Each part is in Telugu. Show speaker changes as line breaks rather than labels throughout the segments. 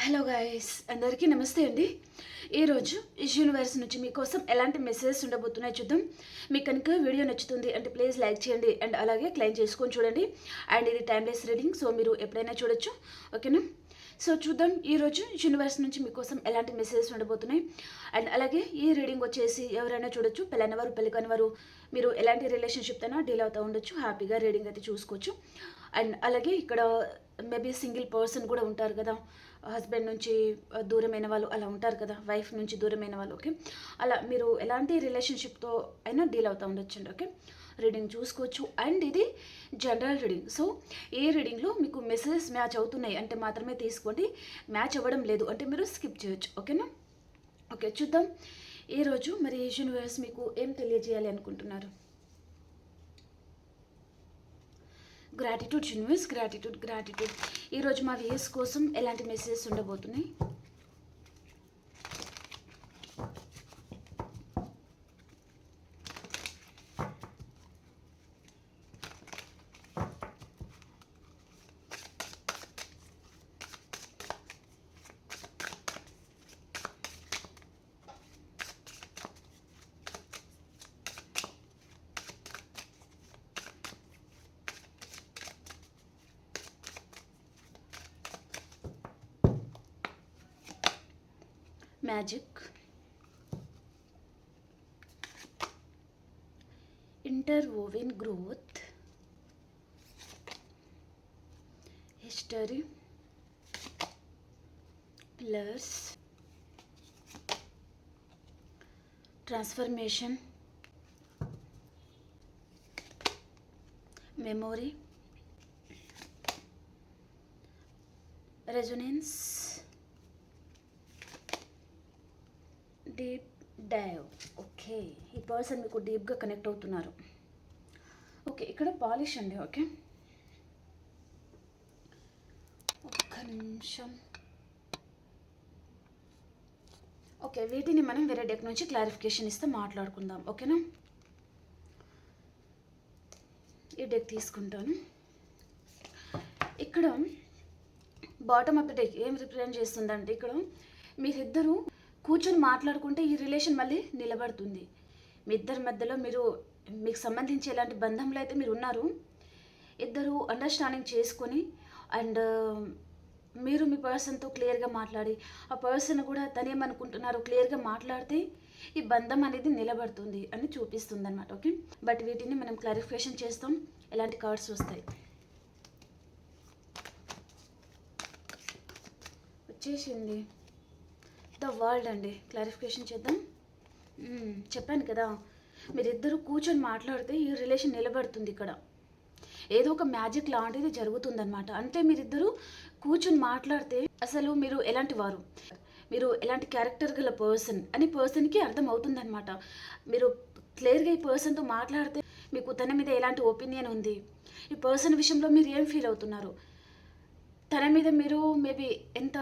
హలో గైస్, అందరికీ నమస్తే అండి. ఈరోజు యూనివర్స్ నుంచి మీకోసం ఎలాంటి మెసేజెస్ ఉండబోతున్నాయో చూద్దాం. మీకు కనుక వీడియో నచ్చుతుంది అంటే ప్లీజ్ లైక్ చేయండి అండ్ అలాగే క్లైమ్ చేసుకొని చూడండి. అండ్ ఇది టైమ్లెస్ రీడింగ్, సో మీరు ఎప్పుడైనా చూడొచ్చు. ఓకేనా? సో చూద్దాం ఈరోజు యూనివర్స్ నుంచి మీకోసం ఎలాంటి మెసేజెస్ ఉండబోతున్నాయి. అండ్ అలాగే ఈ రీడింగ్ వచ్చేసి ఎవరైనా చూడొచ్చు, పెళ్ళైనవారు పెళ్లి కానివారు, మీరు ఎలాంటి రిలేషన్షిప్ అయినా డీల్ అవుతూ ఉండొచ్చు. హ్యాపీగా రీడింగ్ అయితే చూసుకోవచ్చు. అండ్ అలాగే ఇక్కడ మేబీ సింగిల్ పర్సన్ కూడా ఉంటారు కదా, హస్బెండ్ నుంచి దూరమైన వాళ్ళు అలా ఉంటారు కదా, వైఫ్ నుంచి దూరమైన వాళ్ళు. ఓకే, అలా మీరు ఎలాంటి రిలేషన్షిప్తో అయినా డీల్ అవుతూ ఉండొచ్చండి. ఓకే, రీడింగ్ చూసుకోవచ్చు. అండ్ ఇది జనరల్ రీడింగ్. సో ఈ రీడింగ్లో మీకు మెసేజెస్ మ్యాచ్ అవుతున్నాయి అంటే మాత్రమే తీసుకోండి, మ్యాచ్ అవ్వడం లేదు అంటే మీరు స్కిప్ చేయొచ్చు. ఓకేనా? ఓకే, చూద్దాం ఈరోజు మరి యూనివర్స్ మీకు ఏం తెలియజేయాలి అనుకుంటున్నారు. Gratitude universe, gratitude. ఈరోజు మా వ్యూయర్స్ కోసం ఎలాంటి మెసేజెస్ ఉండబోతున్నాయి. Magic, interwoven growth, history plus transformation, memory, resonance, deep dive. Okay, ఈ పర్సన్ మీకు డీప్గా కనెక్ట్ అవుతున్నారు. ఓకే, ఇక్కడ పాలిష్ అండి. ఓకే, ఒక్క నిమిషం. ఓకే, వీటిని మనం వేరే డెక్ నుంచి క్లారిఫికేషన్ ఇస్తే మాట్లాడుకుందాం. ఓకేనా? ఈ డెక్ తీసుకుంటాను. ఇక్కడ బాటమ్ ఆఫ్ ద డెక్ ఏం రిప్రజెంట్ చేస్తుందంటే, ఇక్కడ మీరిద్దరూ కూర్చొని మాట్లాడుకుంటే ఈ రిలేషన్ మళ్ళీ నిలబడుతుంది. మీ ఇద్దరి మధ్యలో మీకు సంబంధించి ఎలాంటి బంధంలో అయితే మీరు ఉన్నారు, ఇద్దరు అండర్స్టాండింగ్ చేసుకొని అండ్ మీరు మీ పర్సన్తో క్లియర్గా మాట్లాడి ఆ పర్సన్ కూడా తనేమనుకుంటున్నారు క్లియర్గా మాట్లాడితే ఈ బంధం అనేది నిలబడుతుంది అని చూపిస్తుంది అనమాట. ఓకే, బట్ వీటిని మనం క్లారిఫికేషన్ చేస్తాం. ఎలాంటి కార్డ్స్ వస్తాయి వచ్చేసింది. ద వరల్డ్ అండి. క్లారిఫికేషన్ చేద్దాం. చెప్పాను కదా, మీరిద్దరూ కూర్చొని మాట్లాడితే ఈ రిలేషన్ నిలబడుతుంది. ఇక్కడ ఏదో ఒక మ్యాజిక్ లాంటిది జరుగుతుందన్నమాట. అంటే మీరిద్దరూ కూర్చొని మాట్లాడితే అసలు మీరు ఎలాంటి వారు, మీరు ఎలాంటి క్యారెక్టర్ గల పర్సన్ అని పర్సన్కి అర్థం అవుతుందన్నమాట. మీరు క్లియర్గా ఈ పర్సన్తో మాట్లాడితే మీకు తన మీద ఎలాంటి ఒపీనియన్ ఉంది, ఈ పర్సన్ విషయంలో మీరు ఏం ఫీల్ అవుతున్నారు, తన మీద మీరు మేబీ ఎంత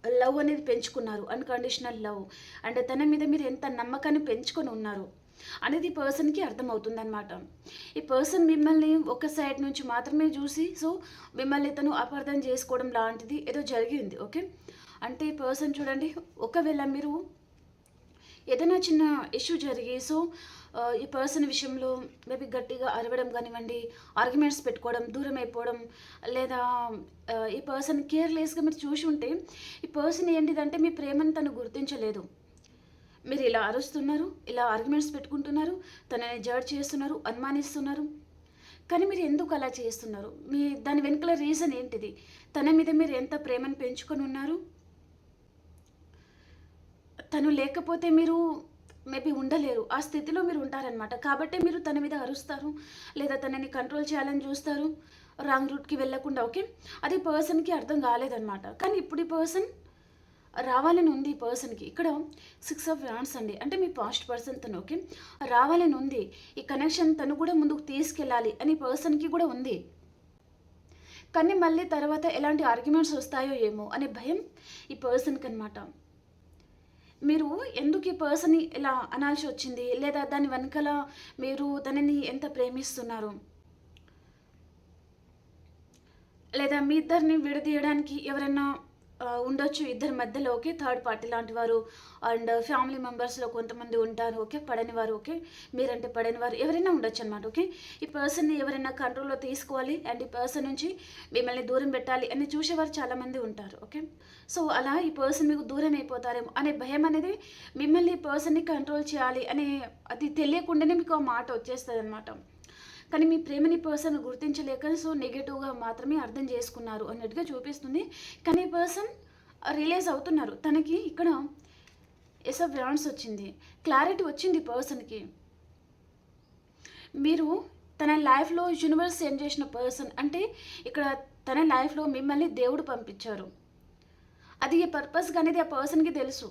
లవ్ అనేది పెంచుకున్నారు, అన్కండిషనల్ లవ్, అండ్ తన మీద మీరు ఎంత నమ్మకాన్ని పెంచుకొని ఉన్నారు అనేది ఈ పర్సన్కి అర్థమవుతుందన్నమాట. ఈ పర్సన్ మిమ్మల్ని ఒక సైడ్ నుంచి మాత్రమే చూసి సో మిమ్మల్ని తను అపార్థం చేసుకోవడం లాంటిది ఏదో జరిగింది. ఓకే, అంటే ఈ పర్సన్ చూడండి, ఒకవేళ మీరు ఏదైనా చిన్న ఇష్యూ జరిగి సో ఈ పర్సన్ విషయంలో మేబీ గట్టిగా అరవడం కానివ్వండి, ఆర్గ్యుమెంట్స్ పెట్టుకోవడం, దూరం అయిపోవడం, లేదా ఈ పర్సన్ కేర్లెస్గా మీరు చూసి ఉంటే ఈ పర్సన్ ఏంటిదంటే మీ ప్రేమను తను గుర్తించలేదు. మీరు ఇలా అరుస్తున్నారు, ఇలా ఆర్గ్యుమెంట్స్ పెట్టుకుంటున్నారు, తనని జడ్జ్ చేస్తున్నారు, అనుమానిస్తున్నారు. కానీ మీరు ఎందుకు అలా చేస్తున్నారు, దాని వెనుకల రీజన్ ఏంటిది, తన మీద మీరు ఎంత ప్రేమను పెంచుకొని ఉన్నారు, తను లేకపోతే మీరు మేబీ ఉండలేరు, ఆ స్థితిలో మీరు ఉంటారనమాట. కాబట్టి మీరు తన మీద అరుస్తారు లేదా తనని కంట్రోల్ చేయాలని చూస్తారు, రాంగ్ రూట్కి వెళ్ళకుండా. ఓకే, అది పర్సన్కి అర్థం కాలేదన్నమాట. కానీ ఇప్పుడు ఈ పర్సన్ రావాలని ఉంది. ఈ పర్సన్కి ఇక్కడ 6 ఆఫ్ వాండ్స్ అండి, అంటే మీ పాస్ట్ పర్సన్ తను. ఓకే, రావాలని ఉంది, ఈ కనెక్షన్ తను కూడా ముందుకు తీసుకెళ్ళాలి అని పర్సన్కి కూడా ఉంది. కానీ మళ్ళీ తర్వాత ఎలాంటి ఆర్గ్యుమెంట్స్ వస్తాయో ఏమో అనే భయం ఈ పర్సన్కి అనమాట. మీరు ఎందుకు ఈ పర్సన్ని ఇలా అనాల్సి వచ్చింది, లేదా దాని వెనకాల మీరు తనని ఎంత ప్రేమిస్తున్నారు, లేదా మీ ఇద్దరిని విడదీయడానికి ఎవరైనా ఉండొచ్చు ఇద్దరి మధ్యలో, ఓకే. థర్డ్ పార్టీ లాంటి వారు అండ్ ఫ్యామిలీ మెంబర్స్‌లో కొంతమంది ఉంటారు, ఓకే. పడని వారు, ఓకే. మీరంటే పడని వారు ఎవరైనా ఉండొచ్చనమాట, ఓకే. ఈ పర్సన్‌ని ఎవరైనా కంట్రోల్‌లో తీసుకోవాలి అండ్ ఈ పర్సన్ నుంచి మిమ్మల్ని దూరం పెట్టాలి అని చూసేవారు చాలామంది ఉంటారు, ఓకే. సో, అలా ఈ పర్సన్ మీకు దూరం అయిపోతారేమో అనే భయం అనేది మిమ్మల్ని ఈ పర్సన్‌ని కంట్రోల్ చేయాలి అనే అది తెలియకుండానే మీకు ఆ మాట వచ్చేస్తదనమాట. కానీ మీ ప్రేమని పర్సన్ గుర్తించలేక సో నెగెటివ్‌గా మాత్రమే అర్థం చేసుకున్నారు అన్నట్టుగా చూపిస్తుంది. కానీ ఈ పర్సన్ రియలైజ్ అవుతున్నారు. తనకి ఇక్కడ ఎస్ ఆఫ్ వాండ్స్ వచ్చింది. క్లారిటీ వచ్చింది పర్సన్‌కి. మీరు తన లైఫ్‌లో యూనివర్స్ సెండ్ చేసిన పర్సన్. అంటే ఇక్కడ తన లైఫ్‌లో మిమ్మల్ని దేవుడు పంపించారు. అది ఏ పర్పస్‌గా అనేది ఆ పర్సన్‌కి తెలుసు.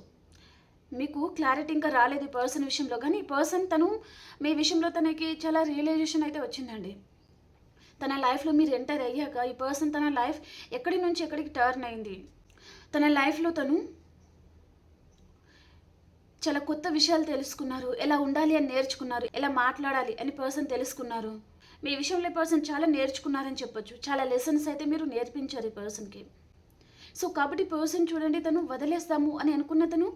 మీకు క్లారిటీ ఇంకా రాలేదు ఈ పర్సన్ విషయంలో. కానీ ఈ పర్సన్ తను మీ విషయంలో తనకి చాలా రియలైజేషన్ అయితే వచ్చిందండి. తన లైఫ్‌లో మీరు ఎంటర్ అయ్యాక ఈ పర్సన్ తన లైఫ్ ఎక్కడి నుంచి ఎక్కడికి టర్న్ అయింది. తన లైఫ్‌లో తను చాలా కొత్త విషయాలు తెలుసుకున్నారు. ఎలా ఉండాలి అని నేర్చుకున్నారు. ఎలా మాట్లాడాలి అని పర్సన్ తెలుసుకున్నారు. మీ విషయంలో ఈ పర్సన్ చాలా నేర్చుకున్నారని చెప్పొచ్చు. చాలా లెసన్స్ అయితే మీరు నేర్పించారు ఈ పర్సన్‌కి. సో కాబట్టి పర్సన్ చూడండి, తను వదిలేస్తాము అని అనుకున్న తను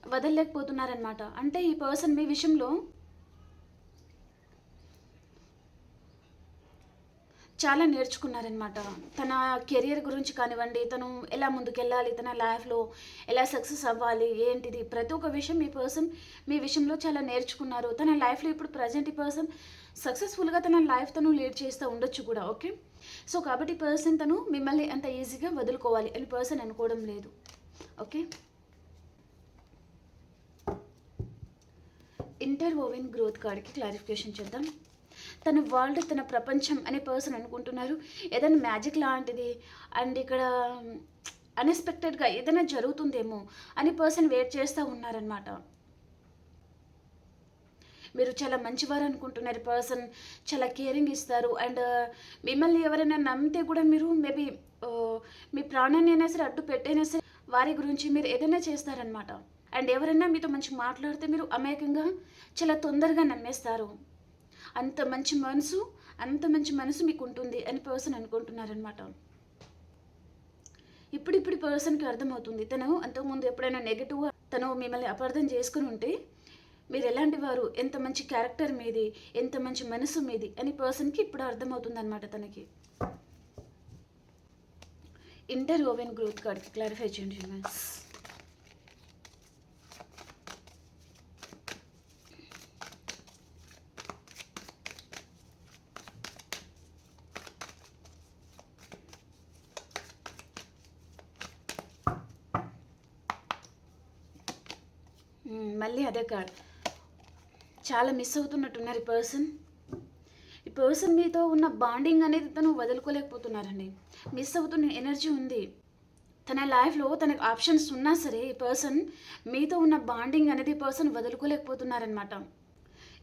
వదలలేకపోతున్నారనమాట. అంటే ఈ పర్సన్ మీ విషయంలో చాలా నేర్చుకున్నారనమాట. తన కెరియర్ గురించి కానివ్వండి, తను ఎలా ముందుకెళ్ళాలి, తన లైఫ్‌లో ఎలా సక్సెస్ అవ్వాలి, ఏంటిది ప్రతి ఒక్క విషయం ఈ పర్సన్ మీ విషయంలో చాలా నేర్చుకున్నారు. తన లైఫ్‌లో ఇప్పుడు ప్రెజెంట్ ఈ పర్సన్ సక్సెస్‌ఫుల్‌గా తన లైఫ్ తను లీడ్ చేస్తూ ఉండొచ్చు కూడా, ఓకే. సో కాబట్టి పర్సన్ తను మిమ్మల్ని అంత ఈజీగా వదులుకోవాలి అని పర్సన్ అనుకోవడం లేదు, ఓకే. ఇంటర్వోవెన్ గ్రోత్ కార్డ్కి క్లారిఫికేషన్ చేద్దాం. తన వరల్డ్, తన ప్రపంచం అనే పర్సన్ అనుకుంటున్నారు. ఏదైనా మ్యాజిక్ లాంటిది అండ్ ఇక్కడ అన్ఎక్స్పెక్టెడ్గా ఏదైనా జరుగుతుందేమో అని పర్సన్ వెయిట్ చేస్తూ ఉన్నారనమాట. మీరు చాలా మంచివారు అనుకుంటున్నారు. పర్సన్ చాలా కేరింగ్ ఇస్తారు అండ్ మిమ్మల్ని ఎవరైనా నమ్మితే కూడా మీరు మేబీ మీ ప్రాణాన్ని అయినా సరే అడ్డు పెట్టైనా సరే వారి గురించి మీరు ఏదైనా చేస్తారనమాట. అండ్ ఎవరైనా మీతో మంచి మాట్లాడితే మీరు అమాయకంగా చాలా తొందరగా నమ్మేస్తారు. అంత మంచి మనసు మీకు ఉంటుంది అని పర్సన్ అనుకుంటున్నారనమాట. ఇప్పుడు పర్సన్కి అర్థమవుతుంది. తను అంతకుముందు ఎప్పుడైనా నెగిటివ్గా తను మిమ్మల్ని అపార్థం చేసుకుని ఉంటే మీరు ఎలాంటి వారు, ఎంత మంచి క్యారెక్టర్ మీది, ఎంత మంచి మనసు మీది అని పర్సన్కి ఇప్పుడు అర్థమవుతుంది అనమాట తనకి. ఇంటర్వోవెన్ గ్రోత్ కార్డ్కి క్లారిఫై చేయండి మ్యామ్స్. మళ్ళీ అదే కార్డ్. చాలా మిస్ అవుతున్నట్టున్నారు ఈ పర్సన్ మీతో ఉన్న బాండింగ్ అనేది తను వదులుకోలేకపోతున్నారండి. మిస్ అవుతున్న ఎనర్జీ ఉంది. తన లైఫ్లో తనకు ఆప్షన్స్ ఉన్నా సరే ఈ పర్సన్ మీతో ఉన్న బాండింగ్ అనేది పర్సన్ వదులుకోలేకపోతున్నారనమాట.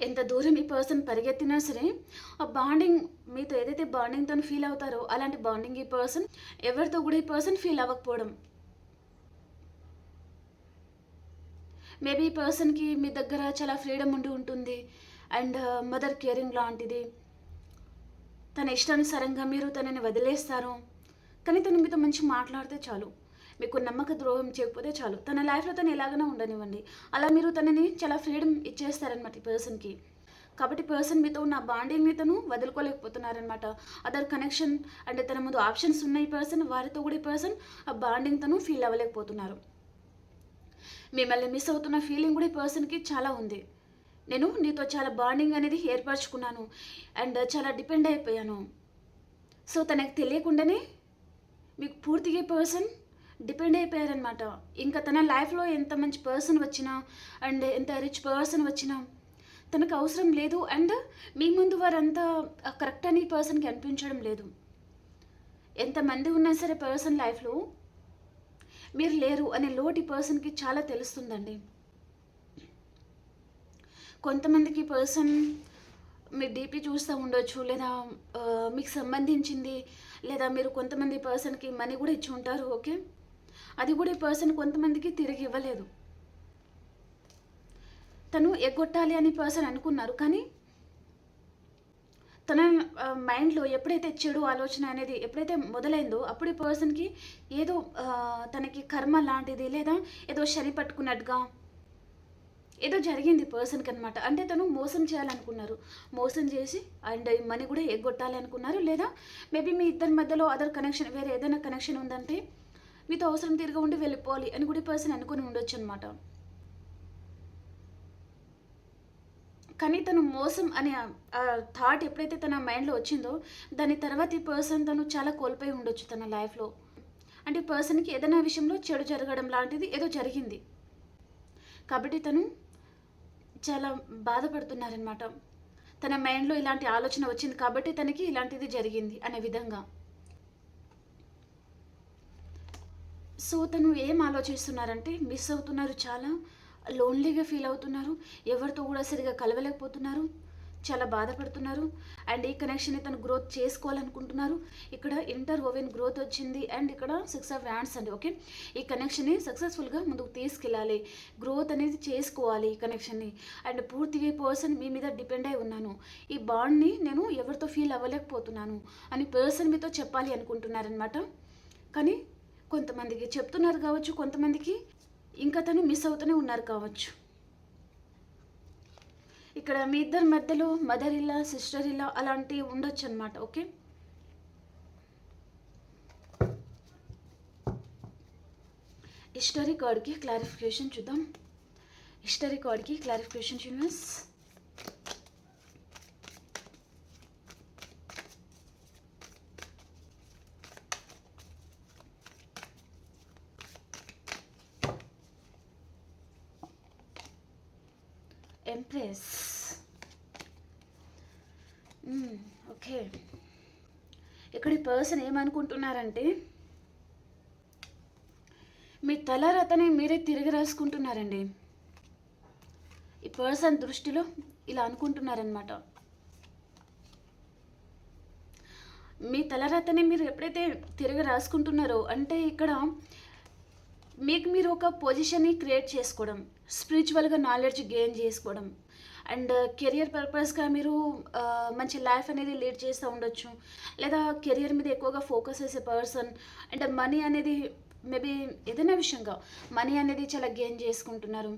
ఎంత దూరం ఈ పర్సన్ పరిగెత్తినా సరే ఆ బాండింగ్, మీతో ఏదైతే బాండింగ్ తను ఫీల్ అవుతారో అలాంటి బాండింగ్ ఈ పర్సన్ ఎవరితో కూడా ఈ పర్సన్ ఫీల్ అవ్వకపోవడం. మేబీ ఈ పర్సన్కి మీ దగ్గర చాలా ఫ్రీడమ్ ఉండి ఉంటుంది అండ్ మదర్ కేరింగ్ లాంటిది. తన ఇష్టానుసారంగా మీరు తనని వదిలేస్తారు. కానీ తను మీతో మంచి మాట్లాడితే చాలు, మీకు నమ్మక ద్రోహం చేయకపోతే చాలు, తన లైఫ్లో తను ఎలాగైనా ఉండనివ్వండి, అలా మీరు తనని చాలా ఫ్రీడమ్ ఇచ్చేస్తారనమాట ఈ పర్సన్కి. కాబట్టి పర్సన్ మీతో ఉన్న బాండింగ్ని తను వదులుకోలేకపోతున్నారనమాట. అదర్ కనెక్షన్ అంటే తన ముందు ఆప్షన్స్ ఉన్న ఈ పర్సన్, వారితో కూడా ఈ పర్సన్ ఆ బాండింగ్ తను ఫీల్ అవ్వలేకపోతున్నారు. మిమ్మల్ని మిస్ అవుతున్న ఫీలింగ్ కూడా ఈ పర్సన్కి చాలా ఉంది. నేను నీతో చాలా బాండింగ్ అనేది ఏర్పరచుకున్నాను అండ్ చాలా డిపెండ్ అయిపోయాను. సో తనకు తెలియకుండానే మీకు పూర్తిగా పర్సన్ డిపెండ్ అయిపోయారనమాట. ఇంకా తన లైఫ్లో ఎంత మంచి పర్సన్ వచ్చినా అండ్ ఎంత రిచ్ పర్సన్ వచ్చినా తనకు అవసరం లేదు అండ్ మీ ముందు వారంతా కరెక్ట్ అని పర్సన్కి అనిపించడం లేదు. ఎంతమంది ఉన్నా సరే పర్సన్ లైఫ్లో మీరు లేరు అనే లోటు ఈ పర్సన్కి చాలా తెలుస్తుందండి. కొంతమందికి పర్సన్ మీ డీపీ చూస్తూ ఉండొచ్చు, లేదా మీకు సంబంధించింది, లేదా మీరు కొంతమంది పర్సన్కి మనీ కూడా ఇచ్చి ఉంటారు, ఓకే. అది కూడా ఈ పర్సన్ కొంతమందికి తిరిగి ఇవ్వలేదు. తను ఎగ్గొట్టాలి అని పర్సన్ అనుకున్నారు కానీ తన మైండ్లో ఎప్పుడైతే చెడు ఆలోచన అనేది ఎప్పుడైతే మొదలైందో అప్పుడు ఈ పర్సన్కి ఏదో తనకి కర్మ లాంటిది లేదా ఏదో శని పట్టుకున్నట్టుగా ఏదో జరిగింది పర్సన్కి అనమాట. అంటే తను మోసం చేయాలనుకున్నారు, మోసం చేసి అండ్ మనీ కూడా ఎగ్గొట్టాలి అనుకున్నారు, లేదా మేబీ మీ ఇద్దరి మధ్యలో అదర్ కనెక్షన్ వేరే ఏదైనా కనెక్షన్ ఉందంటే మీతో అవసరం తీరుగా ఉండి వెళ్ళిపోవాలి అని కూడా పర్సన్ అనుకుని ఉండొచ్చు అనమాట. కానీ తను మోసం అనే థాట్ ఎప్పుడైతే తన మైండ్లో వచ్చిందో దాని తర్వాత ఈ పర్సన్ తను చాలా కోల్పోయి ఉండొచ్చు తన లైఫ్లో. అంటే ఈ పర్సన్కి ఏదైనా విషయంలో చెడు జరగడం లాంటిది ఏదో జరిగింది కాబట్టి తను చాలా బాధపడుతున్నారనమాట. తన మైండ్లో ఇలాంటి ఆలోచన వచ్చింది కాబట్టి తనకి ఇలాంటిది జరిగింది అనే విధంగా. సో తను ఏం ఆలోచిస్తున్నారంటే మిస్ అవుతున్నారు, చాలా లోన్లీగా ఫీల్ అవుతున్నారు, ఎవరితో కూడా సరిగా కలవలేకపోతున్నారు, చాలా బాధపడుతున్నారు. అండ్ ఈ కనెక్షన్ని తను గ్రోత్ చేసుకోవాలనుకుంటున్నారు. ఇక్కడ ఇంటర్ ఓవెన్ గ్రోత్ వచ్చింది అండ్ ఇక్కడ 6 ఆఫ్ హ్యాండ్స్ అండి. ఓకే, ఈ కనెక్షన్ని సక్సెస్ఫుల్గా ముందుకు తీసుకెళ్ళాలి, గ్రోత్ అనేది చేసుకోవాలి ఈ కనెక్షన్ని. అండ్ పూర్తిగా ఈ పర్సన్ మీ మీద డిపెండ్ అయి ఉన్నాను, ఈ బాండ్ని నేను ఎవరితో ఫీల్ అవ్వలేకపోతున్నాను అని పర్సన్ మీతో చెప్పాలి అనుకుంటున్నారనమాట. కానీ కొంతమందికి చెప్తున్నారు కావచ్చు, కొంతమందికి ఇంకా తను మిస్ అవుతూనే ఉన్నారు కావచ్చు. ఇక్కడ మీ ఇద్దరి మధ్యలో మదర్ ఇలా సిస్టర్ ఇలా అలాంటివి ఉండొచ్చు అనమాట. ఓకే, హిస్టరీ కార్డ్కి క్లారిఫికేషన్ చూద్దాం. హిస్టరీ కార్డ్కి క్లారిఫికేషన్ యూనివర్స్. ఎంప్రెస్. ఓకే, ఇక్కడ ఈ పర్సన్ ఏమనుకుంటున్నారంటే మీ తలరాతని మీరే తిరిగి రాసుకుంటున్నారండి. ఈ పర్సన్ దృష్టిలో ఇలా అనుకుంటున్నారనమాట. మీ తలరాతని మీరు ఎప్పుడైతే తిరిగి రాసుకుంటున్నారో అంటే ఇక్కడ మీకు మీరు ఒక పొజిషన్ని క్రియేట్ చేసుకోవడం, స్పిరిచువల్గా నాలెడ్జ్ గెయిన్ చేసుకోవడం అండ్ కెరియర్ పర్పస్గా మీరు మంచి లైఫ్ అనేది లీడ్ చేస్తూ ఉండొచ్చు, లేదా కెరియర్ మీద ఎక్కువగా ఫోకస్ చేసే పర్సన్. అండ్ మనీ అనేది మేబీ ఏదైనా విషయంగా మనీ అనేది చాలా గెయిన్ చేసుకుంటున్నారు.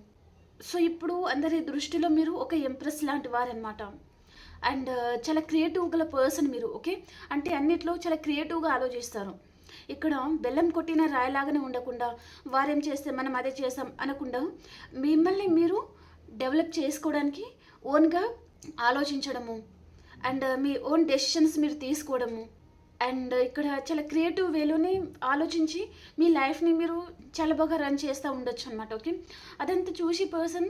సో ఇప్పుడు అందరి దృష్టిలో మీరు ఒక ఎంప్రెస్ లాంటి వారనమాట. అండ్ చాలా క్రియేటివ్ గల పర్సన్ మీరు. ఓకే, అంటే అన్నిట్లో చాలా క్రియేటివ్గా ఆలోచిస్తారు. ఇక్కడ బెల్లం కొట్టిన రాయిలాగానే ఉండకుండా వారేం చేస్తే మనం అదే చేస్తాం అనకుండా మిమ్మల్ని మీరు డెవలప్ చేసుకోవడానికి ఓన్గా ఆలోచించడము అండ్ మీ ఓన్ డెసిషన్స్ మీరు తీసుకోవడము అండ్ ఇక్కడ చాలా క్రియేటివ్ వేలోనే ఆలోచించి మీ లైఫ్ని మీరు చాలా బాగా రన్ చేస్తూ ఉండొచ్చు అనమాట. ఓకే, అదంతా చూసి పర్సన్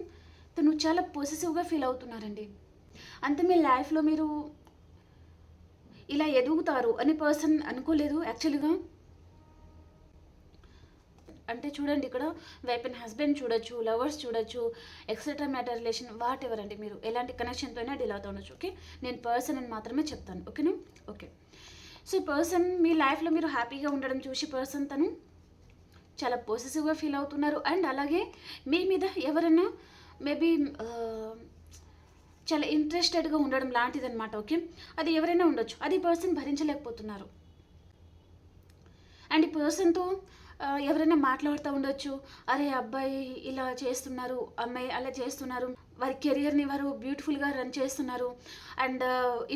తను చాలా పొసెసివ్గా ఫీల్ అవుతున్నారండి. అంతే మీ లైఫ్లో మీరు ఇలా ఎదుగుతారు అని పర్సన్ అనుకోలేదు యాక్చువల్గా. అంటే చూడండి, ఇక్కడ వైఫ్ అండ్ హస్బెండ్ చూడొచ్చు, లవర్స్ చూడొచ్చు, etcetera matter relation what ever అండి. మీరు ఎలాంటి కనెక్షన్తో అయినా డీల్ అవుతూ ఉండొచ్చు. ఓకే, నేను పర్సన్ అని మాత్రమే చెప్తాను. ఓకేనా? ఓకే, సో ఈ పర్సన్ మీ లైఫ్లో మీరు హ్యాపీగా ఉండడం చూసి పర్సన్ తను చాలా పొసెసివ్గా ఫీల్ అవుతున్నారు. అండ్ అలాగే మీ మీద ఎవరైనా మేబీ చాలా ఇంట్రెస్టెడ్గా ఉండడం లాంటిదన్నమాట. ఓకే, అది ఎవరైనా ఉండొచ్చు, అది పర్సన్ భరించలేకపోతున్నారు. అండ్ ఈ పర్సన్తో ఎవరైనా మాట్లాడుతూ ఉండొచ్చు, అరే అబ్బాయి ఇలా చేస్తున్నారు, అమ్మాయి అలా చేస్తున్నారు, వారి కెరియర్ని వారు బ్యూటిఫుల్గా రన్ చేస్తున్నారు అండ్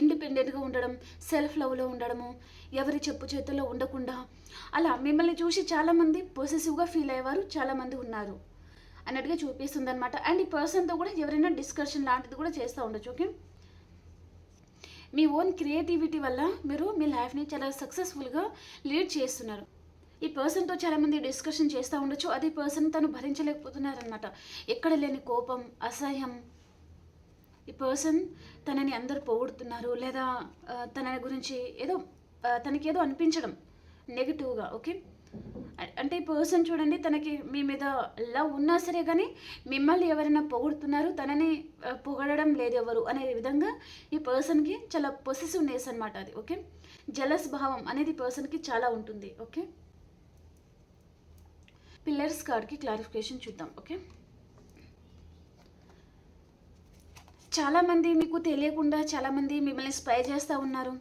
ఇండిపెండెంట్గా ఉండడం, సెల్ఫ్ లవ్లో ఉండడము, ఎవరి చెప్పు చేతుల్లో ఉండకుండా అలా మిమ్మల్ని చూసి చాలామంది పొసెసివ్గా ఫీల్ అయ్యేవారు చాలామంది ఉన్నారు అన్నట్టుగా చూపిస్తుంది అనమాట. అండ్ ఈ పర్సన్తో కూడా ఎవరైనా డిస్కషన్ లాంటిది కూడా చేస్తూ ఉండొచ్చు. ఓకే, మీ ఓన్ క్రియేటివిటీ వల్ల మీరు మీ లైఫ్ని చాలా సక్సెస్ఫుల్గా లీడ్ చేస్తున్నారు. ఈ పర్సన్తో చాలామంది డిస్కషన్ చేస్తూ ఉండొచ్చు, అది పర్సన్ తను భరించలేకపోతున్నారనమాట. ఎక్కడ లేని కోపం, అసహ్యం. ఈ పర్సన్ తనని అందరూ పొగుడుతున్నారు లేదా తన గురించి ఏదో తనకి ఏదో అనిపించడం నెగిటివ్గా. ఓకే, అంటే ఈ పర్సన్ చూడండి, తనకి మీ మీద లవ్ ఉన్నా సరే కానీ మిమ్మల్ని ఎవరైనా పొగుడుతున్నారు, తనని పొగడడం లేదు ఎవరు అనే విధంగా ఈ పర్సన్కి చాలా పొసెసివ్నెస్ అనమాట అది. ఓకే, జలస్ భావం అనేది పర్సన్కి చాలా ఉంటుంది. ఓకే, పిల్లర్స్ కార్డ్కి క్లారిఫికేషన్ చూద్దాం. ఓకే, చాలామంది మీకు తెలియకుండా చాలామంది మిమ్మల్ని స్పై చేస్తూ ఉన్నారు.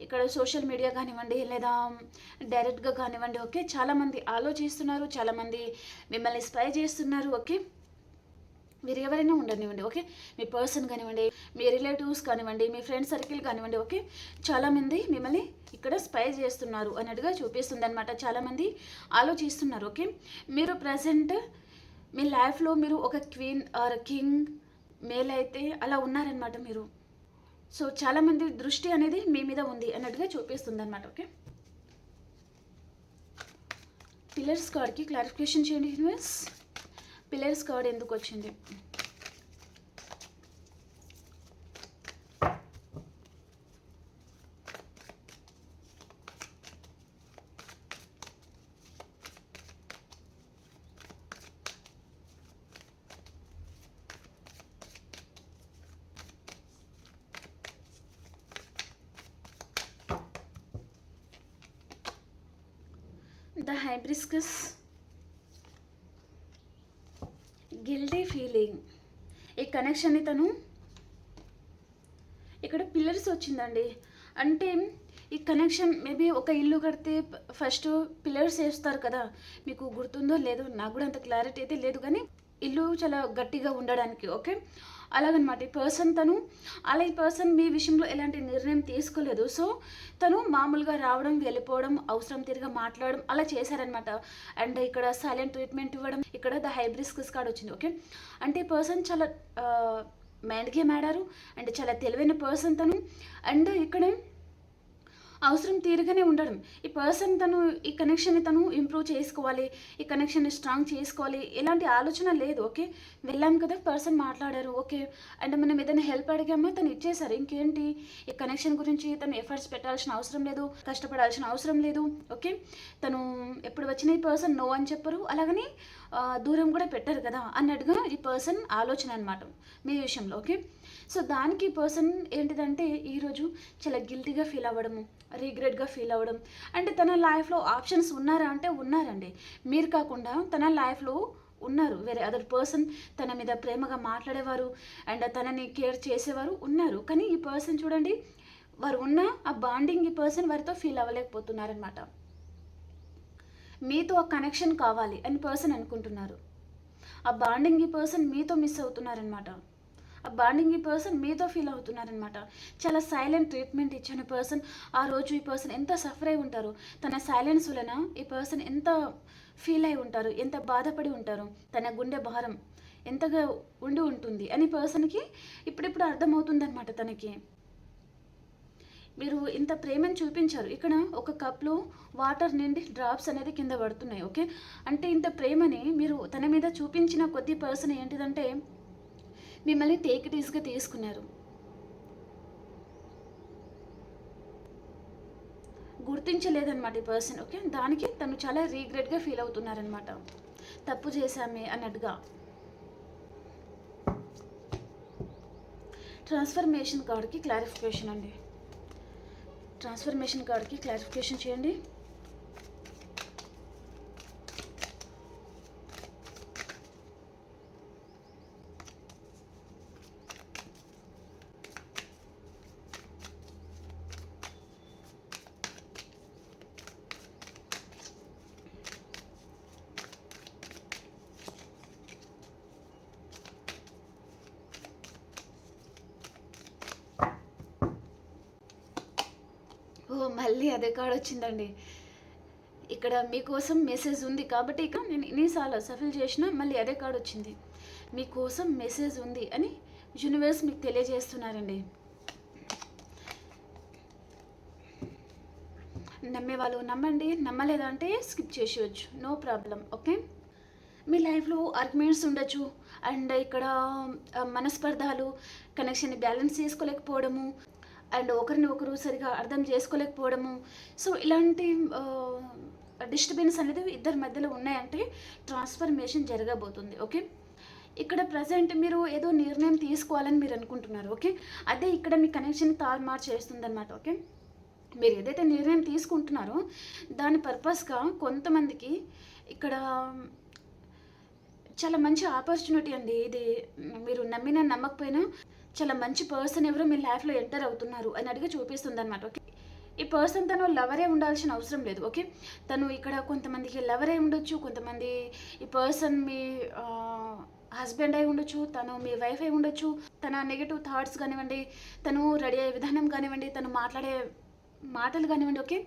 ఇక్కడ సోషల్ మీడియా కానివ్వండి, లేదా డైరెక్ట్గా కానివ్వండి. ఓకే, చాలామంది ఆలోచిస్తున్నారు, చాలామంది మిమ్మల్ని స్పై చేస్తున్నారు. ఓకే, మీరు ఎవరైనా ఉండనివ్వండి. ఓకే, మీ పర్సన్ కానివ్వండి, మీ రిలేటివ్స్ కానివ్వండి, మీ ఫ్రెండ్ సర్కిల్ కానివ్వండి. ఓకే, చాలామంది మిమ్మల్ని ఇక్కడ స్పై చేస్తున్నారు అన్నట్టుగా చూపిస్తుంది అనమాట. చాలామంది ఆలోచిస్తున్నారు. ఓకే, మీరు ప్రజెంట్ మీ లైఫ్లో మీరు ఒక క్వీన్ ఆర్ కింగ్ మేల్ అయితే అలా ఉన్నారనమాట మీరు. సో చాలామంది దృష్టి అనేది మీ మీద ఉంది అన్నట్టుగా చూపిస్తుంది అనమాట. ఓకే, పిల్లర్స్ కార్డ్కి క్లారిఫికేషన్ చేయండి యూనివర్స్. పిల్లర్స్ కార్డ్ ఎందుకు వచ్చింది? The hibiscus, guilty feeling. ఈ కనెక్షన్ని తను ఇక్కడ పిల్లర్స్ వచ్చిందండి. అంటే ఈ కనెక్షన్ మేబీ ఒక ఇల్లు కడితే ఫస్ట్ పిల్లర్స్ వేస్తారు కదా, మీకు గుర్తుందో లేదో, నాకు కూడా అంత క్లారిటీ అయితే లేదు, కానీ ఇల్లు చాలా గట్టిగా ఉండడానికి. ఓకే, అలాగనమాట ఈ పర్సన్ తను. అలా ఈ పర్సన్ మీ విషయంలో ఎలాంటి నిర్ణయం తీసుకోలేదు. సో తను మామూలుగా రావడం, వెళ్ళిపోవడం, అవసరం తిరిగా మాట్లాడడం అలా చేశారనమాట. అండ్ ఇక్కడ సైలెంట్ ట్రీట్మెంట్ ఇవ్వడం. ఇక్కడ ద హైబ్రిస్కస్ కార్డ్ వచ్చింది. ఓకే, అంటే ఈ పర్సన్ చాలా మైండ్ గేమ్ ఆడారు అండ్ చాలా తెలివైన పర్సన్ తను. అండ్ ఇక్కడ అవసరం తీరుగానే ఉండడం. ఈ పర్సన్ తను ఈ కనెక్షన్ని తను ఇంప్రూవ్ చేసుకోవాలి, ఈ కనెక్షన్ని స్ట్రాంగ్ చేసుకోవాలి, ఎలాంటి ఆలోచన లేదు. ఓకే, వెళ్ళాం కదా, పర్సన్ మాట్లాడారు. ఓకే, అండ్ మనం ఏదైనా హెల్ప్ అడిగామో తను ఇచ్చేసారు. ఇంకేంటి, ఈ కనెక్షన్ గురించి తను ఎఫర్ట్స్ పెట్టాల్సిన అవసరం లేదు, కష్టపడాల్సిన అవసరం లేదు. ఓకే, తను ఎప్పుడు వచ్చిన ఈ పర్సన్ నో అని చెప్పరు, అలాగని దూరం కూడా పెట్టరు కదా అన్నట్టుగా ఈ పర్సన్ ఆలోచన అనమాట మీ విషయంలో. ఓకే, సో దానికి ఈ పర్సన్ ఏంటిదంటే ఈరోజు చాలా గిల్టీగా ఫీల్ అవ్వడము, రిగ్రెట్గా ఫీల్ అవ్వడం. అంటే తన లైఫ్లో ఆప్షన్స్ ఉన్నారా అంటే ఉన్నారండి. మీరు కాకుండా తన లైఫ్లో ఉన్నారు వేరే అదర్ పర్సన్, తన మీద ప్రేమగా మాట్లాడేవారు అండ్ తనని కేర్ చేసేవారు ఉన్నారు. కానీ ఈ పర్సన్ చూడండి, వారు ఉన్న ఆ బాండింగ్ ఈ పర్సన్ వారితో ఫీల్ అవ్వలేకపోతున్నారనమాట. మీతో ఆ కనెక్షన్ కావాలి అని పర్సన్ అనుకుంటున్నారు. ఆ బాండింగ్ ఈ పర్సన్ మీతో మిస్ అవుతున్నారనమాట. ఆ బాండింగ్ ఈ పర్సన్ మీతో ఫీల్ అవుతున్నారనమాట. చాలా సైలెంట్ ట్రీట్మెంట్ ఇచ్చిన పర్సన్ ఆ రోజు ఈ పర్సన్ ఎంత సఫర్ అయి ఉంటారు, తన సైలెన్స్ వలన ఈ పర్సన్ ఎంత ఫీల్ అయి ఉంటారు, ఎంత బాధపడి ఉంటారు, తన గుండె భారం ఎంతగా ఉండి ఉంటుంది అని పర్సన్కి ఇప్పుడిప్పుడు అర్థమవుతుందన్నమాట. తనకి మీరు ఇంత ప్రేమను చూపించారు. ఇక్కడ ఒక కప్లో వాటర్ నిండి డ్రాప్స్ అనేది కింద పడుతున్నాయి. ఓకే, అంటే ఇంత ప్రేమని మీరు తన మీద చూపించిన కొద్ది పర్సన్ ఏంటిదంటే మిమ్మల్ని టేక్ ఇట్ ఈజ్గా తీసుకున్నారు. గుర్తించలేదన్నమాట ఈ పర్సన్. ఓకే, దానికి తను చాలా రీగ్రెట్గా ఫీల్ అవుతున్నారనమాట. తప్పు చేశామే అన్నట్టుగా. ట్రాన్స్ఫర్మేషన్ కార్డ్కి క్లారిఫికేషన్ అండి. ట్రాన్స్ఫర్మేషన్ కార్డ్కి క్లారిఫికేషన్ చేయండి. ఓ మళ్ళీ అదే కార్డ్ వచ్చిందండి. ఇక్కడ మీకోసం మెసేజ్ ఉంది కాబట్టి ఇక నేను ఎన్నిసార్లు సఫిల్ చేసినా మళ్ళీ అదే కార్డ్ వచ్చింది. మీకోసం మెసేజ్ ఉంది అని యూనివర్స్ మీకు తెలియజేస్తున్నారండి. నమ్మేవాళ్ళు నమ్మండి, నమ్మలేదంటే స్కిప్ చేసేయచ్చు, నో ప్రాబ్లం. ఓకే, మీ లైఫ్లో ఆర్గ్యుమెంట్స్ ఉండొచ్చు అండ్ ఇక్కడ మనస్పర్ధాలు, కనెక్షన్ని బ్యాలెన్స్ చేసుకోలేకపోవడము అండ్ ఒకరిని ఒకరు సరిగా అర్థం చేసుకోలేకపోవడము. సో ఇలాంటి డిస్టర్బెన్స్ అనేది ఇద్దరి మధ్యలో ఉన్నాయంటే ట్రాన్స్ఫర్మేషన్ జరగబోతుంది. ఓకే, ఇక్కడ ప్రజెంట్ మీరు ఏదో నిర్ణయం తీసుకోవాలని మీరు అనుకుంటున్నారు. ఓకే, అదే ఇక్కడ మీ కనెక్షన్ తారుమారు చేస్తుందన్నమాట. ఓకే, మీరు ఏదైతే నిర్ణయం తీసుకుంటున్నారో దాని పర్పస్గా కొంతమందికి ఇక్కడ చాలా మంచి ఆపర్చునిటీ అండి ఇది. మీరు నమ్మినా నమ్మకపోయినా చాలా మంచి పర్సన్ ఎవరో మీ లైఫ్లో ఎంటర్ అవుతున్నారు అని అడిగి చూపిస్తుంది అనమాట. ఓకే, ఈ పర్సన్ తను లవరే ఉండాల్సిన అవసరం లేదు. ఓకే, తను ఇక్కడ కొంతమందికి లవరే ఉండొచ్చు, కొంతమంది ఈ పర్సన్ మీ హస్బెండ్ అయి ఉండొచ్చు, తను మీ వైఫ్ అయి ఉండొచ్చు. తన నెగిటివ్ థాట్స్ కానివ్వండి, తను రెడీ అయ్యే విధానం కానివ్వండి, తను మాట్లాడే మాటలు కానివ్వండి, ఓకే,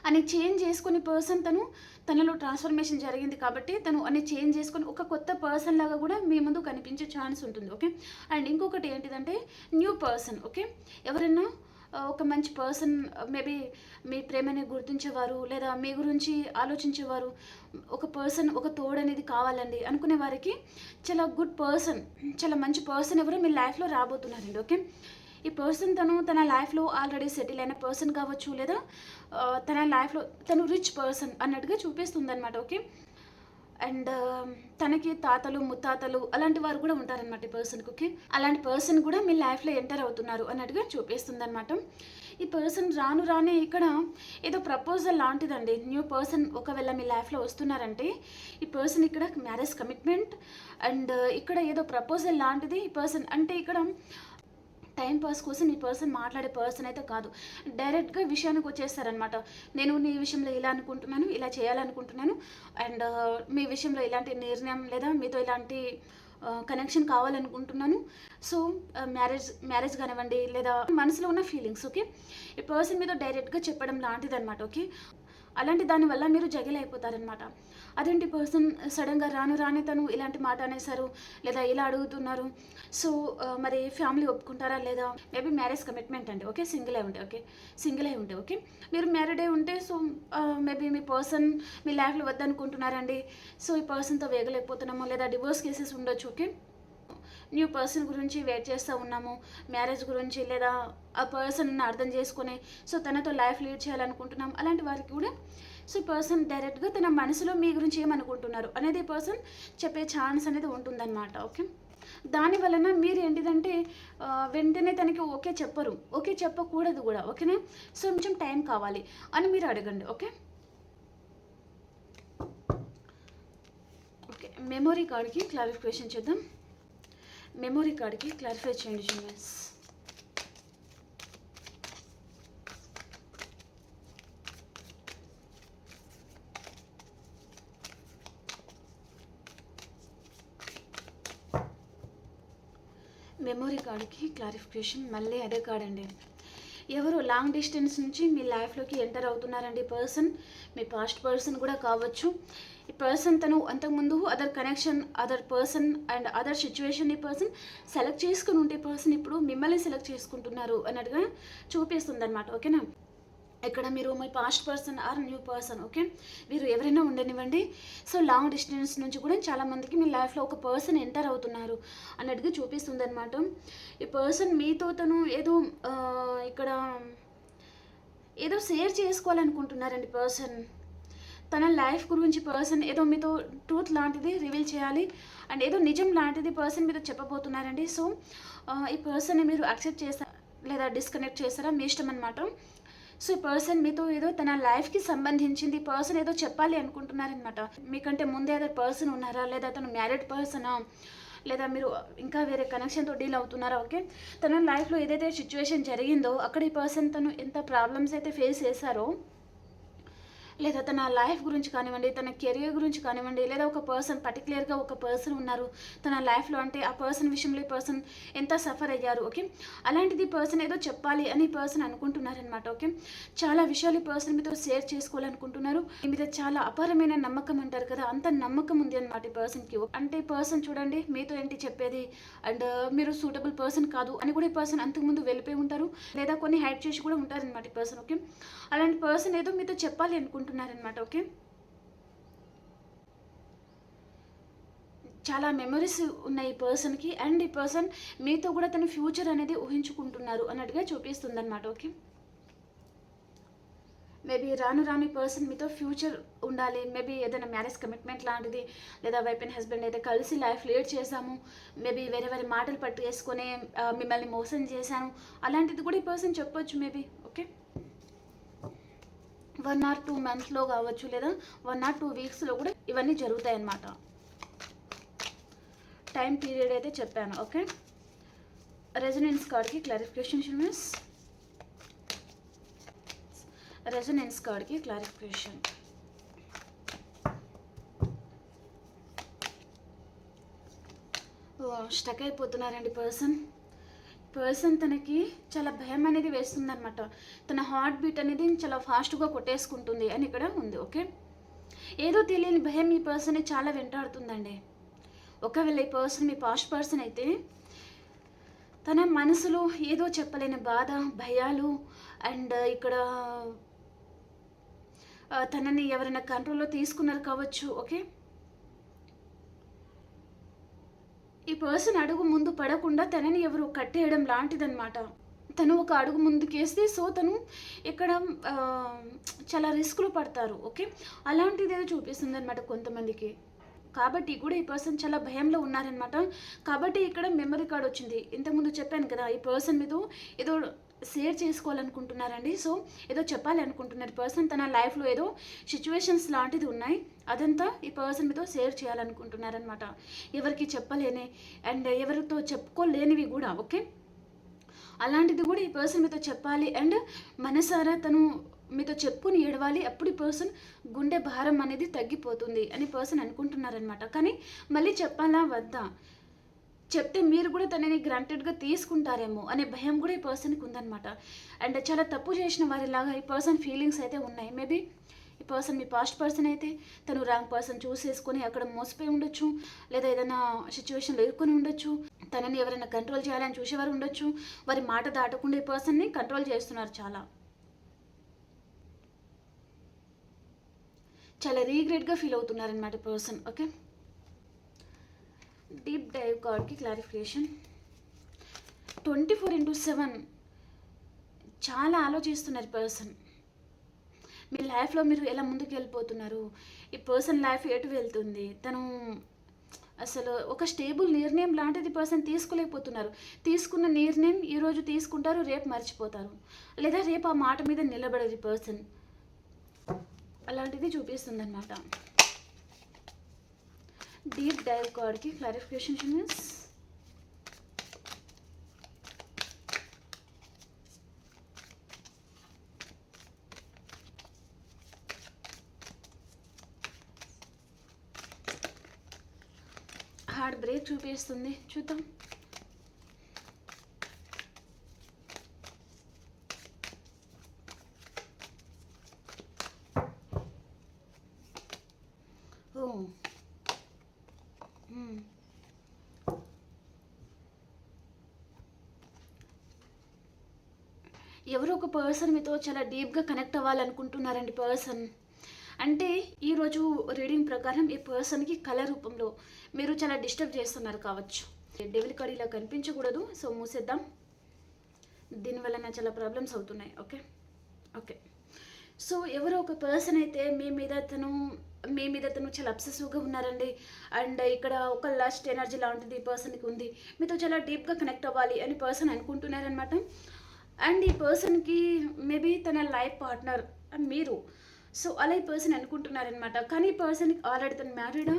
అని చేంజ్ చేసుకుని పర్సన్ తనలో ట్రాన్స్ఫర్మేషన్ జరిగింది కాబట్టి తను అన్ని చేంజ్ చేసుకొని ఒక కొత్త పర్సన్ లాగా కూడా మీ ముందు కనిపించే ఛాన్స్ ఉంటుంది. ఓకే, అండ్ ఇంకొకటి ఏంటిదంటే న్యూ పర్సన్. ఓకే, ఎవరైనా ఒక మంచి పర్సన్, మేబీ మీ ప్రేమని గుర్తించేవారు లేదా మీ గురించి ఆలోచించేవారు, ఒక పర్సన్, ఒక తోడు అనేది కావాలండి అనుకునే వారికి చాలా గుడ్ పర్సన్, చాలా మంచి పర్సన్ ఎవరో మీ లైఫ్లో రాబోతున్నారండి. ఓకే, ఈ పర్సన్ తన లైఫ్లో ఆల్రెడీ సెటిల్ అయిన పర్సన్ కావచ్చు, లేదా తన లైఫ్లో తను రిచ్ పర్సన్ అన్నట్టుగా చూపిస్తుంది అనమాట. ఓకే, అండ్ తనకి తాతలు ముత్తాతలు అలాంటి వారు కూడా ఉంటారనమాట ఈ పర్సన్కి. ఓకే, అలాంటి పర్సన్ కూడా మీ లైఫ్లో ఎంటర్ అవుతున్నారు అన్నట్టుగా చూపిస్తుంది అనమాట. ఈ పర్సన్ రానే ఇక్కడ ఏదో ప్రపోజల్ లాంటిదండి. న్యూ పర్సన్ ఒకవేళ మీ లైఫ్లో వస్తున్నారంటే ఈ పర్సన్ ఇక్కడ మ్యారేజ్ కమిట్మెంట్ అండ్ ఇక్కడ ఏదో ప్రపోజల్ లాంటిది. ఈ పర్సన్ అంటే ఇక్కడ టైం పాస్ కోసం ఈ పర్సన్ మాట్లాడే పర్సన్ అయితే కాదు, డైరెక్ట్గా విషయానికి వచ్చేస్తారనమాట. నేను నీ విషయంలో ఇలా అనుకుంటున్నాను, ఇలా చేయాలనుకుంటున్నాను, అండ్ మీ విషయంలో ఇలాంటి నిర్ణయం లేదా మీతో ఇలాంటి కనెక్షన్ కావాలనుకుంటున్నాను. సో మ్యారేజ్ కానివ్వండి లేదా మనసులో ఉన్న ఫీలింగ్స్. ఓకే, ఈ పర్సన్ మీతో డైరెక్ట్గా చెప్పడం లాంటిది అనమాట. ఓకే, అలాంటి దానివల్ల మీరు జగిల్ అయిపోతారనమాట. అదేంటి పర్సన్ సడన్గా రానే తను ఇలాంటి మాట అనేసారు లేదా ఇలా అడుగుతున్నారు, సో మరి ఫ్యామిలీ ఒప్పుకుంటారా లేదా, మేబీ మ్యారేజ్ కమిట్మెంట్ అండి. ఓకే, సింగిల్ అయి ఉంటే ఓకే, మీరు మ్యారీడ్ అయి ఉంటే సో మేబీ మీ పర్సన్ మీ లైఫ్లో వద్దనుకుంటున్నారండి. సో ఈ పర్సన్తో వేగలేకపోతున్నాము లేదా డివోర్స్ కేసెస్ ఉండొచ్చు. ఓకే, న్యూ పర్సన్ గురించి వెయిట్ చేస్తూ ఉన్నాము, మ్యారేజ్ గురించి లేదా ఆ పర్సన్ని అర్థం చేసుకుని సో తనతో లైఫ్ లీడ్ చేయాలనుకుంటున్నాం. అలాంటి వారికి కూడా సో ఈ పర్సన్ డైరెక్ట్గా తన మనసులో మీ గురించి ఏమనుకుంటున్నారు అనేది పర్సన్ చెప్పే ఛాన్స్ అనేది ఉంటుందన్నమాట. ఓకే, దాని వలన మీరు ఏంటిదంటే వెంటనే తనకి ఓకే చెప్పరు, ఓకే చెప్పకూడదు కూడా. ఓకేనా, సో కొంచెం టైం కావాలి అని మీరు అడగండి. ఓకే, ఓకే, మెమొరీ కార్డ్కి క్లారిఫికేషన్ చేద్దాం. మెమొరీ కార్డ్కి క్లారిఫై చేయండి జూనియర్స్. మెమొరీ కార్డ్కి క్లారిఫికేషన్ మళ్ళీ అదే కార్డ్ అండి. ఎవరు లాంగ్ డిస్టెన్స్ నుంచి మీ లైఫ్లోకి ఎంటర్ అవుతున్నారండి పర్సన్, మీ పాస్ట్ పర్సన్ కూడా కావచ్చు. ఈ పర్సన్ తను అంతకుముందు other connection, other person and other situation ఈ పర్సన్ సెలెక్ట్ చేసుకుని ఉంటే పర్సన్ ఇప్పుడు మిమ్మల్ని సెలెక్ట్ చేసుకుంటున్నారు అన్నట్టుగా చూపిస్తుంది అనమాట. ఓకేనా, ఇక్కడ మీరు మీ past person or new person. Okay, మీరు ఎవరైనా ఉండనివ్వండి. సో లాంగ్ డిస్టెన్స్ నుంచి కూడా చాలామందికి మీ లైఫ్లో ఒక పర్సన్ ఎంటర్ అవుతున్నారు అన్నట్టుగా చూపిస్తుంది అనమాట. ఈ పర్సన్ మీతో తను ఇక్కడ ఏదో షేర్ చేసుకోవాలనుకుంటున్నారండి పర్సన్. తన లైఫ్ గురించి పర్సన్ ఏదో మీతో ట్రూత్ లాంటిది రివీల్ చేయాలి అండ్ ఏదో నిజం లాంటిది పర్సన్ మీతో చెప్పబోతున్నారండి. సో ఈ పర్సన్ని మీరు యాక్సెప్ట్ చేస్తారా లేదా డిస్కనెక్ట్ చేస్తారా మీ ఇష్టం అనమాట. సో ఈ పర్సన్ మీతో ఏదో తన లైఫ్కి సంబంధించింది పర్సన్ ఏదో చెప్పాలి అనుకుంటున్నారనమాట. మీకంటే ముందే అదర్ పర్సన్ ఉన్నారా లేదా తను మ్యారీడ్ పర్సనా లేదా మీరు ఇంకా వేరే కనెక్షన్తో డీల్ అవుతున్నారా. ఓకే, తన లైఫ్లో ఏదైతే సిచ్యువేషన్ జరిగిందో అక్కడ ఈ పర్సన్ తను ఎంత ప్రాబ్లమ్స్ అయితే ఫేస్ చేశారో లేదా తన లైఫ్ గురించి కానివ్వండి, తన కెరియర్ గురించి కానివ్వండి, లేదా ఒక పర్సన్ పర్టికులర్గా ఒక పర్సన్ ఉన్నారు తన లైఫ్లో, అంటే ఆ పర్సన్ విషయంలో ఈ పర్సన్ ఎంత సఫర్ అయ్యారు. ఓకే, అలాంటిది పర్సన్ ఏదో చెప్పాలి అని పర్సన్ అనుకుంటున్నారనమాట. ఓకే, చాలా విషయాలు ఈ పర్సన్ మీతో షేర్ చేసుకోవాలనుకుంటున్నారు. మీ మీద చాలా అపారమైన నమ్మకం అంటారు కదా, అంత నమ్మకం ఉంది అనమాట ఈ పర్సన్కి. అంటే ఈ పర్సన్ చూడండి మీతో ఏంటి చెప్పేది అండ్ మీరు సూటబుల్ పర్సన్ కాదు అని కూడా ఈ పర్సన్ అంతకుముందు వెళ్ళిపోయి ఉంటారు లేదా కొన్ని హైడ్ చేసి కూడా ఉంటారనమాట ఈ పర్సన్. ఓకే, అలాంటి పర్సన్ ఏదో మీతో చెప్పాలి అనుకుంటున్నారనమాట. ఓకే, చాలా మెమరీస్ ఉన్నాయి ఈ పర్సన్కి అండ్ ఈ పర్సన్ మీతో కూడా తన ఫ్యూచర్ అనేది ఊహించుకుంటున్నారు అన్నట్టుగా చూపిస్తుంది అనమాట. ఓకే, మేబీ రాను ఈ పర్సన్ మీతో ఫ్యూచర్ ఉండాలి, మేబీ ఏదైనా మ్యారేజ్ కమిట్మెంట్ లాంటిది లేదా వైఫ్ అండ్ హస్బెండ్ అయితే కలిసి లైఫ్ లీడ్ చేశాము, మేబీ వేరే మాటలు పట్టు వేసుకొని మిమ్మల్ని మోసం చేశాను అలాంటిది కూడా ఈ పర్సన్ చెప్పొచ్చు మేబీ. ఓకే, 1 or 2 monthsలో కావచ్చు లేదా 1 or 2 వీక్స్లో కూడా ఇవన్నీ జరుగుతాయి అన్నమాట. టైం పీరియడ్ అయితే చెప్పాను. ఓకే, రెజొనెన్స్ కార్డ్కి క్లారిఫికేషన్ మిస్. రెజొనెన్స్ కార్డ్కి క్లారిఫికేషన్. స్టక్ అయిపోతున్నారండి పర్సన్ తనకి చాలా భయం అనేది వేస్తుందన్నమాట. తన హార్ట్ బీట్ అనేది చాలా ఫాస్ట్గా కొట్టేసుకుంటుంది అని ఇక్కడ ఉంది. ఓకే, ఏదో తెలియని భయం ఈ పర్సన్ని చాలా వెంటాడుతుందండి. ఒకవేళ ఈ పర్సన్ మీ పాస్ట్ పర్సన్ అయితే తన మనసులో ఏదో చెప్పలేని బాధ, భయాలు అండ్ ఇక్కడ తనని ఎవరైనా కంట్రోల్లో తీసుకున్నారు కావచ్చు. ఓకే, ఈ పర్సన్ అడుగు ముందు పడకుండా తనని ఎవరు కట్టేయడం లాంటిదన్నమాట. తను ఒక అడుగు ముందుకేస్తే సో తను ఇక్కడ చాలా రిస్క్లో పడతారు. ఓకే, అలాంటిది ఏదో చూపిస్తుంది అనమాట కొంతమందికి. కాబట్టి కూడా ఈ పర్సన్ చాలా భయంలో ఉన్నారనమాట. కాబట్టి ఇక్కడ మెమరీ కార్డ్ వచ్చింది. ఇంతకుముందు చెప్పాను కదా, ఈ పర్సన్ మీద ఏదో షేర్ చేసుకోవాలనుకుంటున్నారండి. సో ఏదో చెప్పాలి అనుకుంటున్నారు పర్సన్. తన లైఫ్లో ఏదో సిచ్యువేషన్స్ లాంటిది ఉన్నాయి, అదంతా ఈ పర్సన్ మీద షేర్ చేయాలనుకుంటున్నారనమాట. ఎవరికి చెప్పలేని అండ్ ఎవరితో చెప్పుకోలేనివి కూడా. ఓకే, అలాంటిది కూడా ఈ పర్సన్ మీతో చెప్పాలి అండ్ మనసారా తను మీతో చెప్పుకుని ఏడవాలి. అప్పుడు ఈ పర్సన్ గుండె భారం అనేది తగ్గిపోతుంది అని పర్సన్ అనుకుంటున్నారనమాట. కానీ మళ్ళీ చెప్పాలా వద్దా, చెప్తే మీరు కూడా తనని గ్రాంటెడ్గా తీసుకుంటారేమో అనే భయం కూడా ఈ పర్సన్కి ఉందన్నమాట. అండ్ చాలా తప్పు చేసిన వారిలాగా ఈ పర్సన్ ఫీలింగ్స్ అయితే ఉన్నాయి. మేబీ ఈ పర్సన్ మీ పాస్ట్ పర్సన్ అయితే తను రాంగ్ పర్సన్ చూసేసుకొని అక్కడ మోసపోయి ఉండొచ్చు, లేదా ఏదైనా సిచ్యువేషన్లో ఇరుక్కొని ఉండొచ్చు. తనని ఎవరైనా కంట్రోల్ చేయాలని చూసేవారు ఉండొచ్చు. వారి మాట దాటకుండా ఈ పర్సన్ని కంట్రోల్ చేస్తున్నారు. చాలా రీగ్రెట్గా ఫీల్ అవుతున్నారనమాట ఈ పర్సన్. ఓకే, డీప్ డైవ్ కార్డ్కి క్లారిఫికేషన్. 24/7 చాలా ఆలోచిస్తున్నారు పర్సన్. మీ లైఫ్లో మీరు ఎలా ముందుకు వెళ్ళిపోతున్నారు, ఈ పర్సన్ లైఫ్ ఎటు వెళ్తుంది, తను అసలు ఒక స్టేబుల్ నిర్ణయం లాంటిది పర్సన్ తీసుకోలేకపోతున్నారు. తీసుకున్న నిర్ణయం ఈరోజు తీసుకుంటారు, రేపు మర్చిపోతారు, లేదా రేపు ఆ మాట మీద నిలబడదు పర్సన్. అలాంటిది చూపిస్తుంది అన్నమాట. డీప్ డైవ్ కార్డ్కి క్లారిఫికేషన్ మిస్. హార్ట్ బ్రేక్ చూపిస్తుంది, చూద్దాం. ఓ ఎవరో ఒక పర్సన్ మీతో చాలా డీప్గా కనెక్ట్ అవ్వాలనుకుంటున్నారండి పర్సన్. అంటే ఈరోజు రీడింగ్ ప్రకారం ఈ పర్సన్కి కళ రూపంలో మీరు చాలా డిస్టర్బ్ చేస్తున్నారు కావచ్చు. డెవిల్ కార్డ్ ఇలా కనిపించకూడదు, సో మూసేద్దాం. దీనివల్ల నా చాలా ప్రాబ్లమ్స్ అవుతున్నాయి. ఓకే ఓకే సో ఎవరో ఒక పర్సన్ అయితే మీ మీద తను చాలా అబ్సెసివ్గా ఉన్నారండి. అండ్ ఇక్కడ ఒక లస్ట్ ఎనర్జీ లాంటిది ఈ పర్సన్కి ఉంది. మీతో చాలా డీప్గా కనెక్ట్ అవ్వాలి అని పర్సన్ అనుకుంటున్నారనమాట. అండ్ ఈ పర్సన్కి మేబీ తన లైఫ్ పార్ట్నర్ మీరు, సో అలా ఈ పర్సన్ అనుకుంటున్నారనమాట. కానీ ఈ పర్సన్కి ఆల్రెడీ తను మ్యారీడా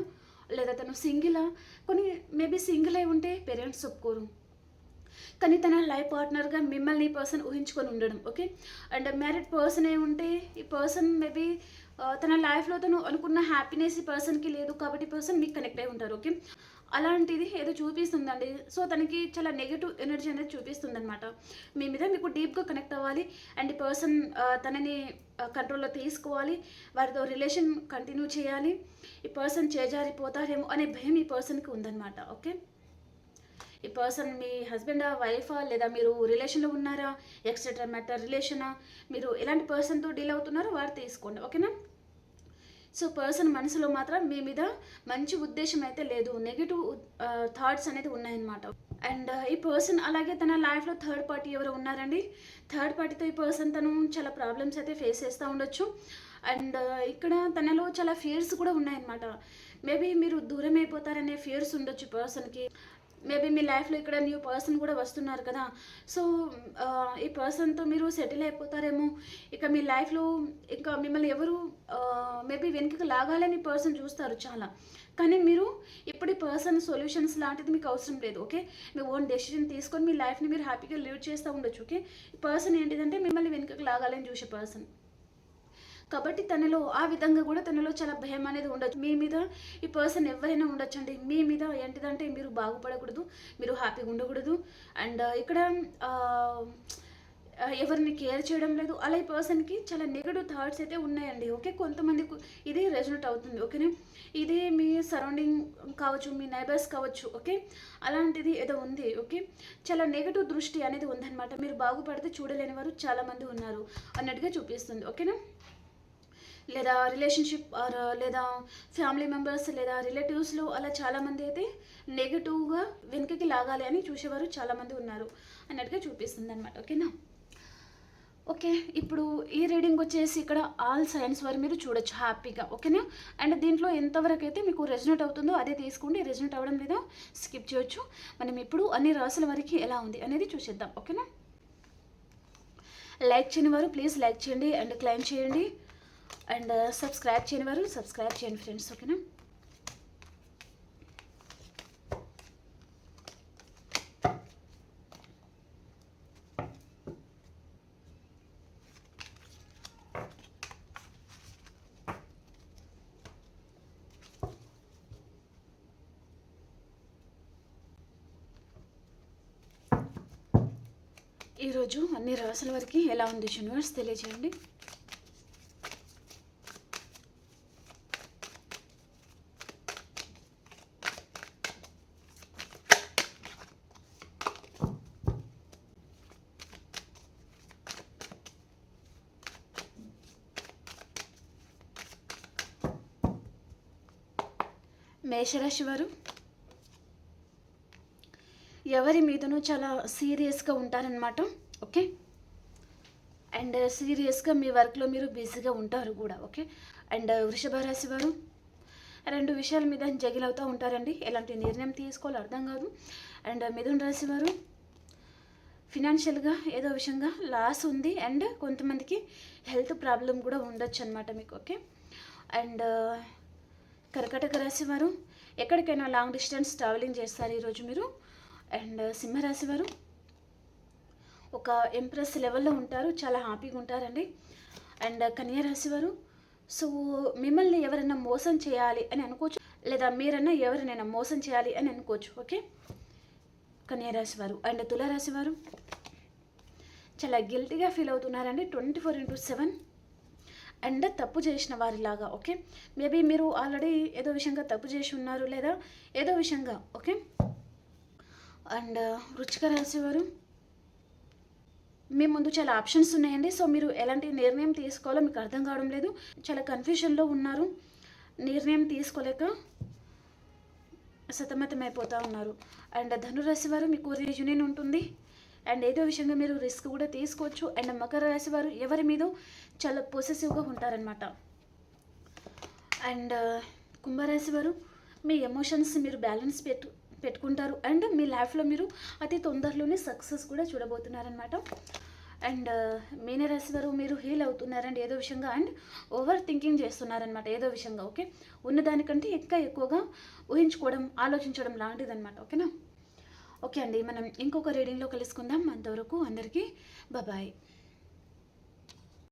లేదా తను సింగిలా, కొన్ని మేబీ సింగిల్ అయి ఉంటే పేరెంట్స్ ఒప్పుకోరు, కానీ తన లైఫ్ పార్ట్నర్గా మిమ్మల్ని ఈ పర్సన్ ఊహించుకొని ఉండడం. ఓకే, అండ్ మ్యారీడ్ పర్సన్ అయి ఉంటే ఈ పర్సన్ మేబీ తన లైఫ్లో తను అనుకున్న హ్యాపీనెస్ ఈ పర్సన్కి లేదు, కాబట్టి ఈ పర్సన్ మీకు కనెక్ట్ అయి ఉంటారు. ఓకే, అలాంటిది ఏదో చూపిస్తుందండి. సో తనకి చాలా నెగిటివ్ ఎనర్జీ అనేది చూపిస్తుంది అనమాట. మీ మీద మీకు డీప్గా కనెక్ట్ అవ్వాలి అండ్ ఈ పర్సన్ తనని కంట్రోల్లో తీసుకోవాలి, వారితో రిలేషన్ కంటిన్యూ చేయాలి. ఈ పర్సన్ చేజారిపోతారేమో అనే భయం ఈ పర్సన్కి ఉందన్నమాట. ఓకే, ఈ పర్సన్ మీ హస్బెండా, వైఫా, లేదా మీరు రిలేషన్లో ఉన్నారా, ఎక్సెట్రా మ్యాటర్ రిలేషనా, మీరు ఎలాంటి పర్సన్తో డీల్ అవుతున్నారో వారు తీసుకోండి. ఓకేనా. సో పర్సన్ మనసులో మాత్రం మీ మీద మంచి ఉద్దేశం అయితే లేదు, నెగిటివ్ థాట్స్ అనేది ఉన్నాయన్నమాట. అండ్ ఈ పర్సన్ అలాగే తన లైఫ్లో థర్డ్ పార్టీ ఎవరు ఉన్నారండి. థర్డ్ పార్టీతో ఈ పర్సన్ తను చాలా ప్రాబ్లమ్స్ అయితే ఫేస్ చేస్తూ ఉండొచ్చు. అండ్ ఇక్కడ తనలో చాలా ఫియర్స్ కూడా ఉన్నాయన్నమాట. మేబీ మీరు దూరం అయిపోతారనే ఫియర్స్ ఉండొచ్చు పర్సన్కి. మేబీ మీ లైఫ్లో ఇక్కడ న్యూ పర్సన్ కూడా వస్తున్నారు కదా. సో ఈ పర్సన్తో మీరు సెటిల్ అయిపోతారేమో. ఇక మీ లైఫ్లో ఇంకా మిమ్మల్ని ఎవరు మేబీ వెనుకకు లాగాలని పర్సన్ చూస్తారు చాలా. కానీ మీరు ఇప్పుడు ఈ పర్సన్ సొల్యూషన్స్ లాంటిది మీకు అవసరం లేదు. ఓకే, మీ ఓన్ డెసిషన్ తీసుకొని మీ లైఫ్ని మీరు హ్యాపీగా లీడ్ చేస్తూ ఉండొచ్చు. ఓకే, ఈ పర్సన్ ఏంటిదంటే మిమ్మల్ని వెనుకకు లాగాలని చూసే పర్సన్. కాబట్టి తనలో ఆ విధంగా కూడా తనలో చాలా భయం అనేది ఉండొచ్చు. మీ మీద ఈ పర్సన్ ఎవరైనా ఉండొచ్చండి. మీ మీద ఏంటిదంటే మీరు బాగుపడకూడదు, మీరు హ్యాపీగా ఉండకూడదు. అండ్ ఇక్కడ ఎవరిని కేర్ చేయడం లేదు. అలా ఈ పర్సన్కి చాలా నెగటివ్ థాట్స్ అయితే ఉన్నాయండి. ఓకే, కొంతమందికి ఇది రెజొనేట్ అవుతుంది. ఓకేనా, ఇది మీ సరౌండింగ్ కావచ్చు, మీ నైబర్స్ కావచ్చు. ఓకే, అలాంటిది ఏదో ఉంది. ఓకే, చాలా నెగటివ్ దృష్టి అనేది ఉందన్నమాట. మీరు బాగుపడితే చూడలేని వారు చాలామంది ఉన్నారు అన్నట్టుగా చూపిస్తుంది. ఓకేనా, లేదా రిలేషన్షిప్ ఆర్ లేదా ఫ్యామిలీ మెంబర్స్ లేదా రిలేటివ్స్లో అలా చాలామంది అయితే నెగిటివ్గా వెనుకకి లాగాలి అని చూసేవారు చాలామంది ఉన్నారు అన్నట్టుగా చూపిస్తుంది అనమాట. ఓకేనా, ఓకే, ఇప్పుడు ఈ రీడింగ్ వచ్చేసి ఇక్కడ ఆల్ సైన్స్ వారు మీరు చూడొచ్చు హ్యాపీగా. ఓకేనా, అండ్ దీంట్లో ఎంతవరకు అయితే మీకు రెజొనేట్ అవుతుందో అదే తీసుకోండి. రెజొనేట్ అవ్వడం లేదా స్కిప్ చేయొచ్చు. మనం ఇప్పుడు అన్ని రాసుల వరకు ఎలా ఉంది అనేది చూసేద్దాం. ఓకేనా, లైక్ చేయని వారు ప్లీజ్ లైక్ చేయండి అండ్ క్లైమ్ చేయండి. అండ్ సబ్స్క్రైబ్ చేయని వారు సబ్స్క్రైబ్ చేయండి ఫ్రెండ్స్. ఓకేనా, ఈరోజు అన్ని రాసుల వరకు ఎలా ఉంది యూనివర్స్ తెలియజేయండి. మేషరాశి వారు ఎవరి మీదనూ చాలా సీరియస్గా ఉంటారనమాట. ఓకే, అండ్ సీరియస్గా మీ వర్క్లో మీరు బిజీగా ఉంటారు కూడా. ఓకే, అండ్ వృషభ రాశి వారు రెండు విషయాల మీద జగిలవుతూ ఉంటారండి. ఎలాంటి నిర్ణయం తీసుకోవాలో అర్థం కాదు. అండ్ మిథున రాశి వారు ఫినాన్షియల్గా ఏదో విషయంగా లాస్ ఉంది అండ్ కొంతమందికి హెల్త్ ప్రాబ్లం కూడా ఉండొచ్చు అనమాట మీకు. ఓకే, అండ్ కర్కాటక రాశి వారు ఎక్కడికైనా లాంగ్ డిస్టెన్స్ ట్రావెలింగ్ చేస్తారు ఈరోజు మీరు. అండ్ సింహరాశి వారు ఒక ఇంప్రెస్ లెవెల్లో ఉంటారు, చాలా హ్యాపీగా ఉంటారండి. అండ్ కన్యా రాశి వారు సో మిమ్మల్ని ఎవరైనా మోసం చేయాలి అని అనుకోవచ్చు, లేదా మీరైనా ఎవరినైనా మోసం చేయాలి అని అనుకోవచ్చు. ఓకే, కన్యా రాశి వారు. అండ్ తులారాశి వారు చాలా గిల్టీగా ఫీల్ అవుతున్నారండి 24/7 అండ్ తప్పు చేసిన వారిలాగా. ఓకే, మేబీ మీరు ఆల్రెడీ ఏదో విషయంగా తప్పు చేసి ఉన్నారు లేదా ఏదో విషయంగా. ఓకే, అండ్ వృశ్చిక రాశి వారు మీ ముందు చాలా ఆప్షన్స్ ఉన్నాయండి. సో మీరు ఎలాంటి నిర్ణయం తీసుకోవాలో మీకు అర్థం కావడం లేదు, చాలా కన్ఫ్యూషన్లో ఉన్నారు, నిర్ణయం తీసుకోలేక సతమతం అయిపోతూ ఉన్నారు. అండ్ ధనురాశి వారు మీకు రీయూనియన్ ఉంటుంది అండ్ ఏదో విషయంగా మీరు రిస్క్ కూడా తీసుకోవచ్చు. అండ్ మకర రాశి వారు ఎవరి మీద చాలా పొసెసివ్గా ఉంటారనమాట. అండ్ కుంభరాశి వారు మీ ఎమోషన్స్ మీరు బ్యాలెన్స్ పెట్టుకుంటారు అండ్ మీ లైఫ్లో మీరు అతి తొందరలోనే సక్సెస్ కూడా చూడబోతున్నారనమాట. అండ్ మీనరాశి వారు మీరు హీల్ అవుతున్నారండి ఏదో విషయంగా అండ్ ఓవర్ థింకింగ్ చేస్తున్నారనమాట ఏదో విషయంగా. ఓకే, ఉన్నదానికంటే ఎక్కువగా ఊహించుకోవడం, ఆలోచించడం లాంటిదనమాట. ఓకేనా, ఓకే అండి, మనం ఇంకొక రీడింగ్లో కలుసుకుందాం. అంతవరకు అందరికీ బాయ్.